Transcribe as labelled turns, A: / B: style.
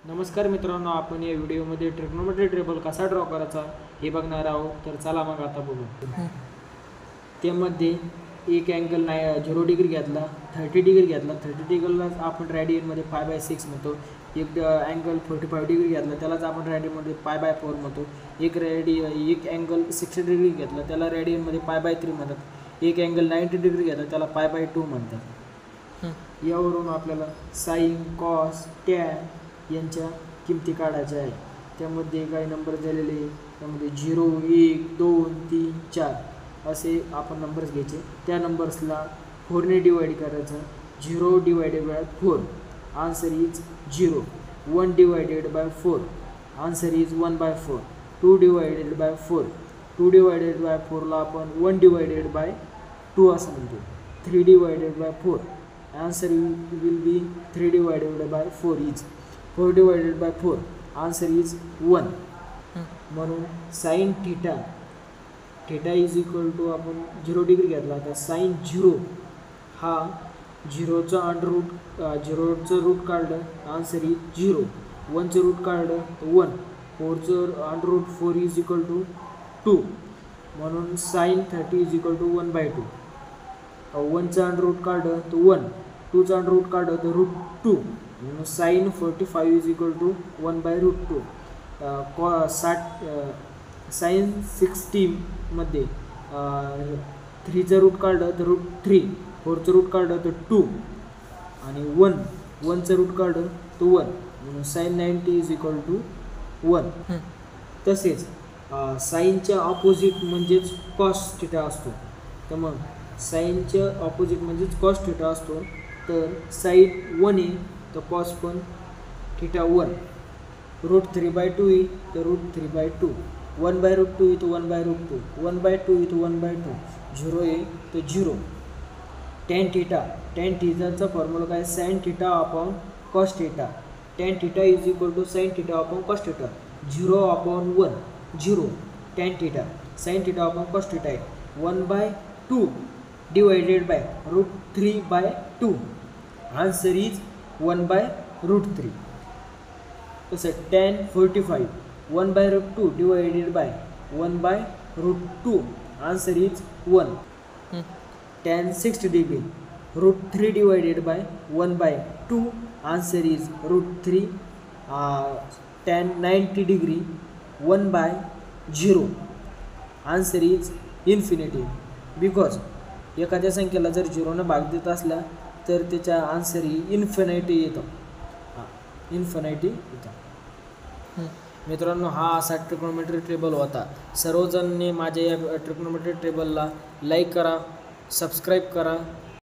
A: नमस्कार मित्रांनो, आपण या व्हिडिओमध्ये ट्रिग्नोमेट्री टेबल कसा ड्रॉ करायचा हे बघणार आहोत. तर चला मग आता बघू. त्यामध्ये एक अँगल 0 डिग्री घेतला, 30 डिग्री घेतला. 30 डिग्रीला आपण रेडियनमध्ये 5/6 म्हणतो. एक अँगल 45 डिग्री घेतला, त्यालाच आपण रेडियनमध्ये π/4 म्हणतो. एक अँगल 60 डिग्री घेतला, त्याला रेडियनमध्ये π/3 म्हणतात. एक अँगल 90 डिग्री घेतला, त्याला π/2 म्हणतात. यावरून आपल्याला साइन, कॉस, टॅन यांच्या किमती काढायच्या आहे. त्यामध्ये काही नंबर दिलेले, त्यामध्ये 0, 1, 2, 3, 4 असे आपण नंबर्स घ्यायचे. त्या नंबर्सला 4ने डिवाइड करायचं. 0 divided by 4 answer is 0. 1 divided by 4 answer is 1/4. 2 divided by 4 2 divided by 4ला आपण 1 डिवायडेड बाय 2 असं म्हणतो. 3 divided by 4 answer will be 3 divided by 4 is 4 divided by 4 answer is 1. म्हणून sine theta is equal to आपण 0 degree घेतला तर sine 0 हा 0चं अंडररूट 0चं रूट काढलं आन्सर इज 0. 1चं रूट काढलं तर 1. 4चं अंडररूट 4 इज इक्वल टू 2. म्हणून साइन 30 इज इक्वल टू 1/2. 1चं अंडररूट काढलं तर 1. 2चं अंडररूट काढलं तर √2. Sine 45 is equal to 1/√2. Sine 60 मध्ये 3चं रूट काढलं तर √3. 4चं रूट काढलं तर 2 आणि 1चं रूट काढलं तर 1. म्हणून साइन 90 इज इक्वल टू 1. तसेच साइनच्या ऑपोजिट म्हणजेच कॉस थिटा असतो. तर मग साइनच्या ऑपोजिट म्हणजेच कॉस थिटा असतो. तर साइन 1 आहे तर कॉस पण थिटा 1. √3/2 आहे तर √3/2. 1/√2 आहे तर 1/√2. 1/2 आहे तर 1/2. 0 आहे तर 0. टॅन थिटाचा फॉर्म्युला काय? Sine theta upon cos theta. Tan theta is equal to sine theta upon cos theta. 0/1 0. Tan theta sine theta upon cos theta आहे. 1/2 डिवायडेड बाय √3/2 आन्सर इज 1/√3. तसं tan 45 1/√2 divided by 1/√2 answer is 1. Tan 60 degree √3 divided by 1/2 answer is √3. Tan 90 degree 1/0 answer is infinity. Because एखाद्या संख्येला जर 0ने भाग देत असला तर त्याच्या आन्सर ही इन्फिनिटी येतो. मित्रांनो, हा असा ट्रिग्नोमेट्री टेबल होता. सर्वजणांनी माझ्या या ट्रिग्नोमेट्री टेबलला लाईक करा, सबस्क्राईब करा